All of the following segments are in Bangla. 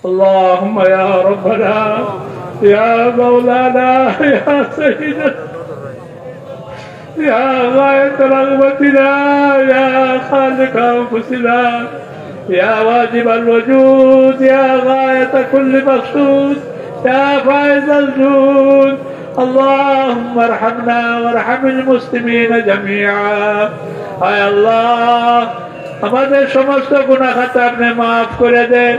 اللهم يا ربنا يا مولانا يا سيدنا يا غاية رغبتنا يا خالق أنفسنا يا واجب الوجود يا غاية كل مقصود يا فائز الجود اللهم ارحمنا وارحم المسلمين جميعا يا الله আমাদের সমস্ত গুনাহ খাতা আপনি মাফ করে দেন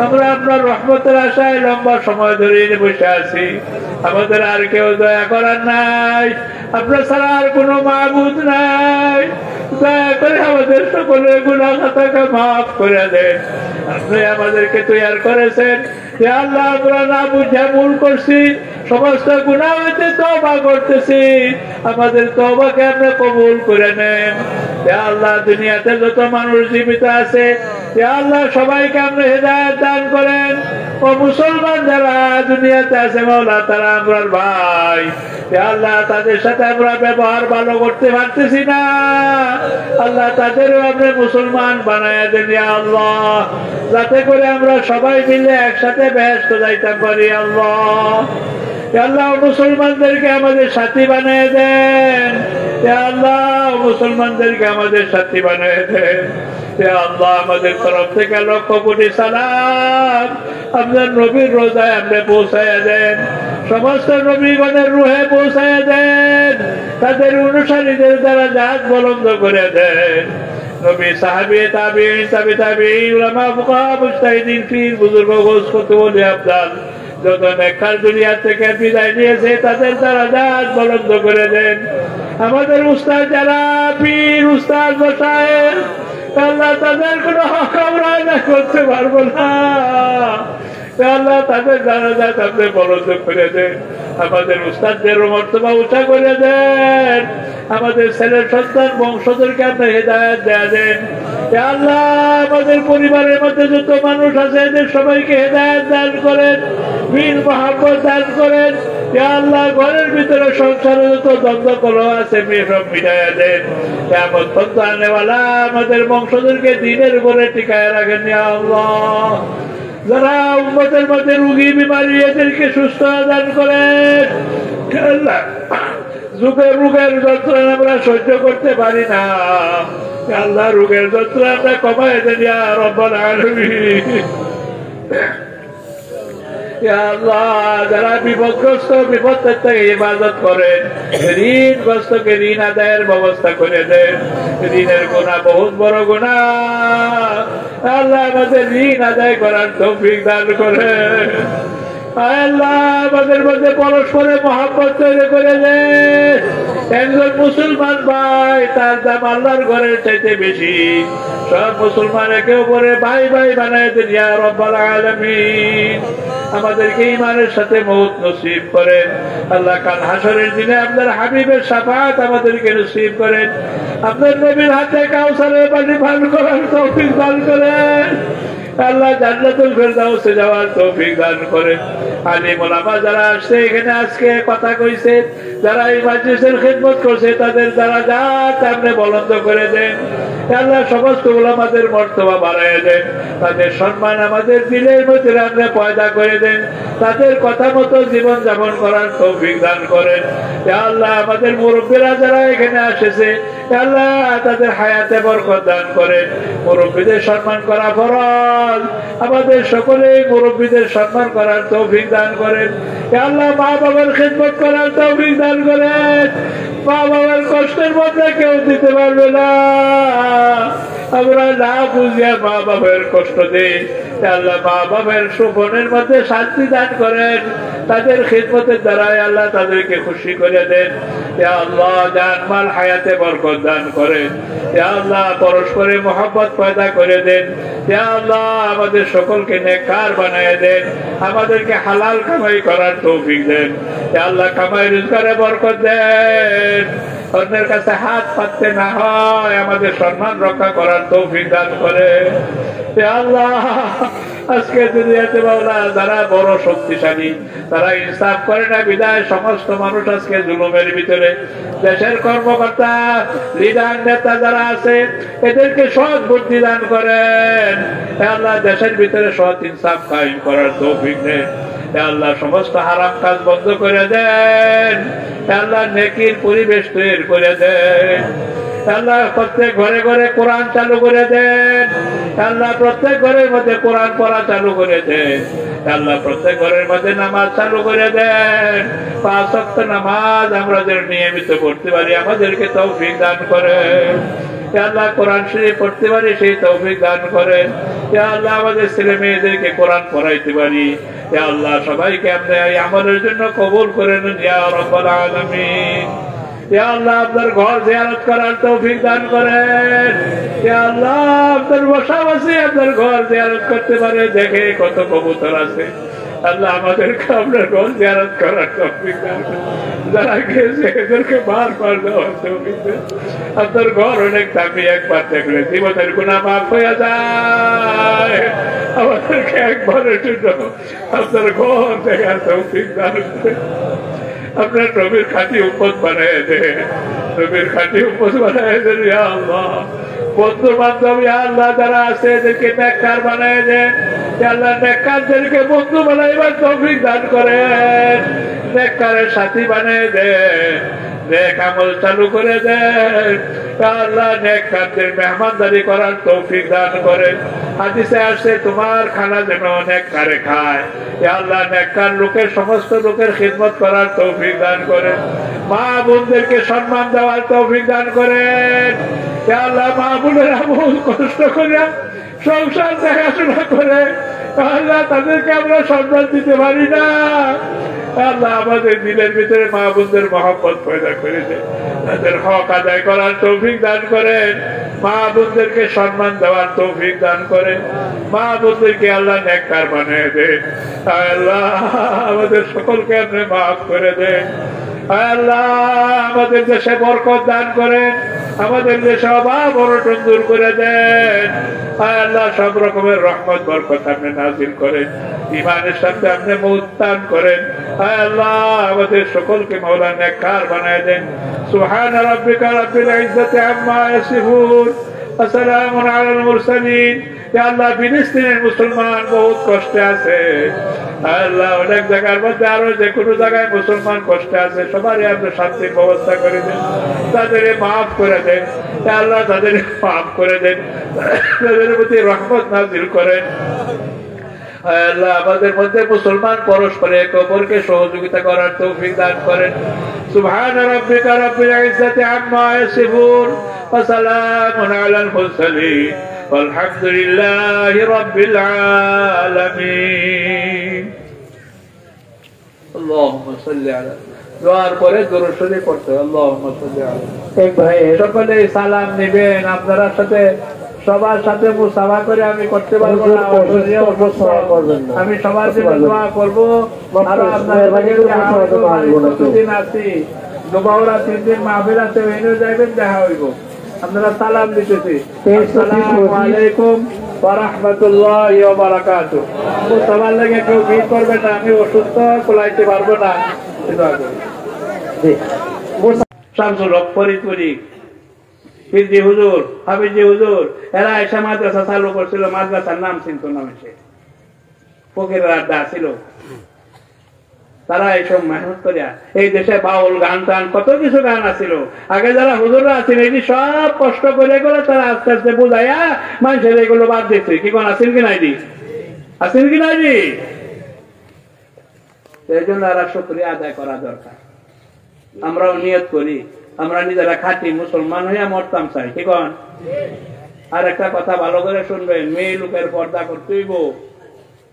আমরা আপনার রহমতের আশায় লম্বা সময় ধরে বসে আছি আমাদের আর কেউ দয়া করার নাই আপনার ছাড়া আর কোনো মাবুদ নাই দয়া করে আমাদের সকলের গুনাহ খাতাকে মাফ করে দেন আপনি আমাদেরকে তৈরি করেছেন যে আল্লাহ আমরা না বুঝে ভুল করছি সমস্ত গুনাহ হইতে তওবা করতেছি আমাদের তওবাকে আপনি কবুল করে নেন ইয়া আল্লাহ দুনিয়াতে যত মানুষ জীবিত আছে ইয়া আল্লাহ সবাইকে আপনি হেদায়েত দান করেন ও মুসলমান যারা দুনিয়াতে আছে মাওলা তারা আমরার ভাই ইয়া আল্লাহ তাদের সাথে আমরা ব্যবহার ভালো করতে পারতেছি না আল্লাহ তাদেরও আপনি মুসলমান বানায়া দেন ইয়া আল্লাহ যাতে করে আমরা সবাই মিলে একসাথে বেহেশত যাইতে পারি আল্লাহ আল্লাহ মুসলমানদেরকে আমাদের সাথী বানিয়ে দেন আল্লাহ মুসলমানদেরকে আমাদের সাথী বানিয়ে দেন আল্লাহ আমাদের তরফ থেকে লক্ষ কোটি সালাম আপনার নবীর রোজায় আপনি পৌঁছাইয়া দেন সমস্ত নবীগণের রুহে পৌঁছাইয়া দেন তাদের অনুসারীদের দ্বারা জাত বুলন্দ করে দেন নবী সাহাবী তাবিঈন তাবি তাবিঈন উলামা ফুকাহা মুজতাহিদিন পীর বুজুর্গ গৌস কুতুব ওলি আফদাল যত নেককার দুনিয়া থেকে বিদায় নিয়েছে তাদের দ্বারা জাত বুলন্দ করে দেন আমাদের উস্তাদ যারা পীর উস্তাদ মাশায়েখ আল্লাহ তাদের কোনো হক আমরা আদায় করতে পারবো না আল্লাহ তাদের দ্বারা জাত আপনি বুলন্দ করে দেন আমাদের উস্তাদদের মর্তবা উঁচা করে দেন আমাদের ছেলের সন্তান বংশধরকে আপনি হেদায়েত দেয়া দেন আল্লাহ আমাদের পরিবারের মধ্যে যত মানুষ আছে এদের সবাইকে হেদায়েত দান করেন বীর মহব্বত দান করেন আল্লাহ ঘরের ভিতরে সংসারে যত দ্বন্দ্ব কলহ আছে সব মিটাইয়া দেন কিয়ামত পর্যন্ত আনেওয়ালা আমাদের বংশধরকে দ্বীনের উপরে টিকায় রাখেন ইয়া আল্লাহ যারা উম্মতের মধ্যে রোগী বিমারি এদেরকে সুস্থ দান করেন আল্লাহ রোগের যন্ত্রণা আমরা সহ্য করতে পারি না আল্লাহ রোগের যন্ত্রণা আমরা কমাই দেন ইয়া রাব্বুল আলামিন ইয়া আল্লাহ যারা বিপদগ্রস্ত বিপদের থেকে ইবাদত করেন ঋণগ্রস্তকে ঋণ আদায়ের ব্যবস্থা করে দেন ঋণের গুনাহ বহুত বড় গুনাহ আল্লাহ আমাদের ঋণ আদায় করার তৌফিক দান করেন আল্লাহ আমাদের মধ্যে পরস্পরের মহব্বত তৈরি করে দেন একজন মুসলমান ভাই তার দাম আল্লাহর ঘরের চাইতে বেশি সব মুসলমান একে অপরে ভাই ভাই বানায় দেন ইয়া রাব্বুল আলামিন আমাদেরকে ঈমানের সাথে মওত নসিব করেন আল্লাহ কাল হাসরের দিনে আপনার হাবিবের শাফাআত আমাদেরকে নসিব করেন আপনার নবীর হাতে কাউসারের পানি পান করার তৌফিক দান করেন আল্লাহ জান্নাতুল ফেরদাউসে যাওয়ার তৌফিক দান করেন আলিম ওলামা যারা আসছে এখানে আজকে কথা কইছে যারা এই মাজলিসের খিদমত করছে তাদের দারাজাত আপনি বুলন্দ করে দেন আল্লাহ সমস্ত উলামাদের মর্তবা বাড়ায় দেন তাদের সম্মান আমাদের দিলের মধ্যে আপনি পয়দা করে দেন তাদের কথা মতো জীবন যাপন করার তৌফিক দান করেন আল্লাহ আমাদের মুরব্বীরা যারা এখানে আসেছে আল্লাহ তাদের হায়াতে বরকত দান করেন মুরব্বীদের সম্মান করা ফরজ আমাদের সকলেই মুরব্বীদের সম্মান করার তৌফিক দান করেন আল্লাহ মা বাবার খিদমত করার তৌফিক দান করেন মা বাবার কষ্টের মধ্যে কেউ দিতে পারবে না আমরা না বুঝিয়া মা বাবার কষ্ট দিই আল্লাহ মা বাবার সুবনের মধ্যে শান্তি দান করেন তাদের খিদমতের দ্বারাই আল্লাহ তাদেরকে খুশি করে দেন ইয়া আল্লাহ জান মাল হায়াতে বরকত দান করেন ইয়া আল্লাহ পরস্পরে মহব্বত পয়দা করে দেন ইয়া আল্লাহ আমাদের সকলকে নেককার বানায় দেন আমাদেরকে হালাল কামাই করার তৌফিক দেন ইয়া আল্লাহ কামাই রোজগারে বরকত দেন অন্যের কাছে হাত পাততে না হয় আমাদের সম্মান রক্ষা করার তৌফিক দান করে ইয়া আল্লাহ আজকে দুনিয়াতে মাওলা যারা বড় শক্তিশালী তারা ইনসাফ করে না বিদায় সমস্ত মানুষ আজকে জুলুমের ভিতরে দেশের কর্মকর্তা লিডার নেতা যারা আছে এদেরকে সৎ বুদ্ধি দান করেন দেন। আল্লাহ দেশের ভিতরে সৎ ইনসাফ কায়েম করার তৌফিক দেন। আল্লাহ সমস্ত হারাম কাজ বন্ধ করে দেন। আল্লাহ নেকির পরিবেশ তৈরি করে দেন। আল্লাহ প্রত্যেক ঘরে ঘরে কোরআন চালু করে দেন। আল্লাহ প্রত্যেক ঘরের মধ্যে কোরআন পড়া চালু করে দেন। আল্লাহ প্রত্যেক ঘরের মধ্যে নামাজ চালু করে দেন। 5 ওয়াক্ত নামাজ আমরা যেন নিয়মিত পড়তে পারি আমাদেরকে তৌফিক দান করেন। আল্লাহ কোরআন শরীফ পড়তে পারি সেই তৌফিক দান করেন। আল্লাহ আমাদের ছেলে মেয়েদেরকে কোরআন পড়াইতে পারি। আল্লাহ সবাইকে আপনি এই আমলের জন্য কবুল করে নেন ইয়া রাব্বাল আলামিন। ইয়া আল্লাহ আপনার ঘর জিয়ারত করার তৌফিক দান করেন। ইয়া আল্লাহ আপনার বসাবসি আপনার ঘর জিয়ারত করতে পারে দেখে কত কবুতর আছে। আল্লাহ আমাদেরকে আপনার ঘর জিয়ারত করার তৌফিক দান করেন। যারা গেছে এদেরকে বারবার দেওয়ার তৌফিক দেন। আপনার ঘর অনেক দামি, একবার দেখলে জীবনের গুনাহ মাফ হয়ে যায়। আমাদেরকে একবারের জন্য আপনার ঘর দেখার তৌফিক দান করেন। আপনার নবীর খাঁটি উম্মত বানায় দেন। নবীর খাঁটি উম্মত বানায় দেন ইয়া আল্লাহ। বন্ধু বান্ধব ইয়া আল্লাহ যারা আছে এদেরকে নেককার বানায় দেন। ইয়া আল্লাহ নেককারদেরকে বন্ধু বানাইবার তৌফিক দান করেন। নেককারের সাথী বানায় দেন। নেক আমল চালু করে দেন। আল্লাহ নেককারদের মেহমানদারি করার তৌফিক দান করেন। হাদিসে আসছে তোমার খানা যেন নেককারে খায়। ইয়া আল্লাহ নেককার লোকের সমস্ত লোকের খিদমত করার তৌফিক দান করেন। মা বোনদেরকে সম্মান দেওয়ার তৌফিক দান করেন। ইয়া আল্লাহ মা বোনেরা বহু কষ্ট করে সংসার দেখাশোনা করে আল্লাহ তাদেরকে আমরা সম্মান দিতে পারি না। আল্লাহ আমাদের দিলের ভিতরে মা বোনদের মহব্বত পয়দা করে দেন। তাদের হক আদায় করার তৌফিক দান করেন। মা বোনদেরকে সম্মান দেওয়ার তৌফিক দান করেন। মা বোনদেরকে আল্লাহ নেককার বানিয়ে দেন। আল্লাহ আমাদের সকলকে আপনি মাফ করে দেন। আল্লাহ আমাদের দেশে বরকত দান করেন। আমাদের দেশে অভাব অনটন দূর করে দেন। আল্লাহ সব রকমের রহমত বরকত আপনি নাজিল করেন। ঈমানের সাথে আপনি মউত দান করেন। আল্লাহ আমাদের সকলকে মাওলা নেককার বানায় দেন। সুবহান রাব্বিকা রাব্বিল ইজ্জাতি আম্মা ইয়াসিফুন ওয়া সালামুন আলাল মুরসালিন। ইয়া আল্লাহ ফিলিস্তিনের মুসলমান বহুত কষ্টে আছে। আল্লাহ অনেক জায়গার মধ্যে আরো যে কোনো জায়গায় মুসলমান কষ্টে আছে সবারই আপনি শান্তির ব্যবস্থা করে দেন। তাদের মাফ করে দেন। আল্লাহ তাদের মাফ করে দেন। তাদের প্রতি রহমত নাজিল করেন। আল্লাহ আমাদের মধ্যে মুসলমান পরস্পরে একে অপরকে সহযোগিতা করার তৌফিক দান করেন। সুবহান রাব্বিকা রাব্বিল ইজ্জাতি আম্মা ইয়াসিফুন ওয়া সালামুন আলাল মুরসালিন ওয়ালহামদুলিল্লাহি রাব্বিল আলামিন। আল্লাহুম্মা সাল্লি আলা দোয়ার পরে দরুদ শরীফ পড়তে আল্লাহুম্মা সাল্লি আলা। এক ভাই সকলে সালাম নেবেন। আপনারা সাথে সবার সাথে মুসাফা করে আমি করতে পারবো না। আমি সবার জন্য দোয়া করবো। আর আপনাদের দিন আছি দুবাউরা 3 দিন মাহফিল আছে ওইখানে যাইবেন দেখা হইব। আপনারা সালাম দিতেছি। আসসালামু আলাইকুম ওয়া রাহমাতুল্লাহি ওয়া বারাকাতুহু। সবার লাগে কেউ ভিড় করবে না। আমি অসুস্থ কোলাইতে পারবো না। শামসুল হক ফরিদপুরি ফিরজি হুজুর হাফিজি হুজুর এরা এসে মাদ্রাসা চালু করছিল। মাদ্রাসার নাম চিনত না সে ফকির আড্ডা ছিল। তারা এইসব মেহনত করিয়া এই দেশে বাউল গান টান কত কিছু গান আছিল। আগে যারা হুজুররা আছেন এটি সব কষ্ট করে করে তারা আস্তে আস্তে বুঝাইয়া মানুষের এগুলো বাদ দিচ্ছে। কি কোন আছেন কি নাই দি আছেন কি নাই দি এই জন্য এরা শুকরিয়া আদায় করা দরকার। আমরাও নিয়ত করি আমরা নিজেরা খাঁটি মুসলমান হইয়া মরতাম চাই। কি কন? আর একটা কথা ভালো করে শুনবেন, মেয়ে লোকের পর্দা করতেইব।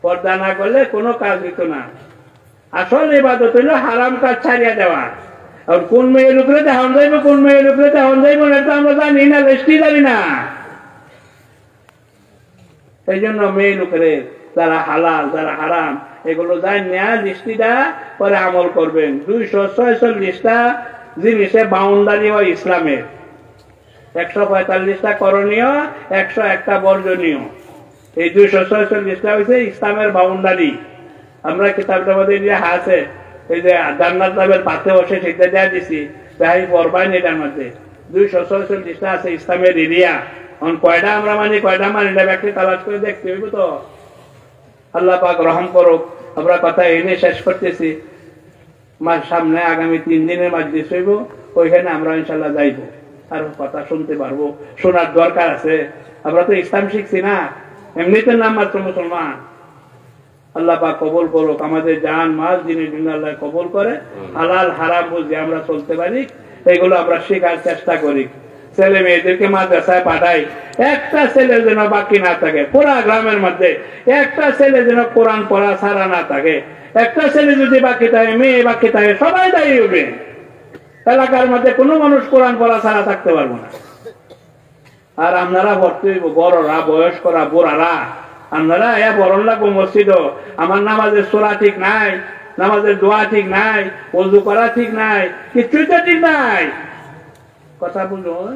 পর্দা না করলে কোনো কাজ দিত না। আসল ইবাদত হইল হারাম কাজ ছাড়িয়া দেওয়া। আর কোন মেয়ে লোকরে দেখান যাইব কোন মেয়ে লোকরে দেখান যাইব এটা আমরা জানি না, রেস্টি জানি না। এই জন্য মেয়ে লোকের যারা হালাল যারা হারাম এগুলো জানি না, দৃষ্টিটা পরে আমল করবেন। 246টা জিনিসে বাউন্ডারি হয় ইসলামের। 145টা করণীয়, 101টা বর্জনীয়। এই 246টা হয়েছে ইসলামের বাউন্ডারি। আমরা কিতাবটার মধ্যে আছে এই যে জান্নাত নামের পাতে বসে সেটা দেওয়া দিছি, তাই পড়বাই এটার মধ্যে 246টা আছে ইসলামের এরিয়া। কয়টা আমরা মানি কয়টা মানি না ব্যক্তি তালাশ করে দেখতে হইব তো। আল্লাহ পাক রহম করুক। আমরা কথা এনে শেষ করতেছি, সামনে আগামী 3 দিনের মাজলিস হইব, ওইখানে আমরা ইনশাল্লাহ যাইব, আর কথা শুনতে পারবো, শোনার দরকার আছে। আমরা তো ইসলাম শিখছি না, এমনিতে নাম মাত্র মুসলমান। আল্লাহ পাক কবুল করুক, আমাদের জান মাল জিনিস আল্লাহ কবুল করে, হালাল হারাম বুঝে আমরা চলতে পারি, এগুলো আমরা শেখার চেষ্টা করি। ছেলে মেয়েদেরকে মাদ্রাসায় পাঠাই, একটা ছেলে যেন বাকি না থাকে পুরা গ্রামের মধ্যে, একটা ছেলে যেন কোরআন পড়া ছাড়া না থাকে। একটা ছেলে যদি বাকি থাকে, মেয়ে বাকি থাকে, সবাই দায়ী হবে। এলাকার মধ্যে কোনো মানুষ কোরআন পড়া ছাড়া থাকতে পারবো না। আর আপনারা ভর্তি হইব, বড়রা, বয়স্করা, বুড়ারা, আপনারা বরণ লাগবো মসজিদ। আমার নামাজের সোরা ঠিক নাই, নামাজের দোয়া ঠিক নাই, ওযু করা ঠিক নাই, কিছুই তো ঠিক নাই। কথা বুঝুন।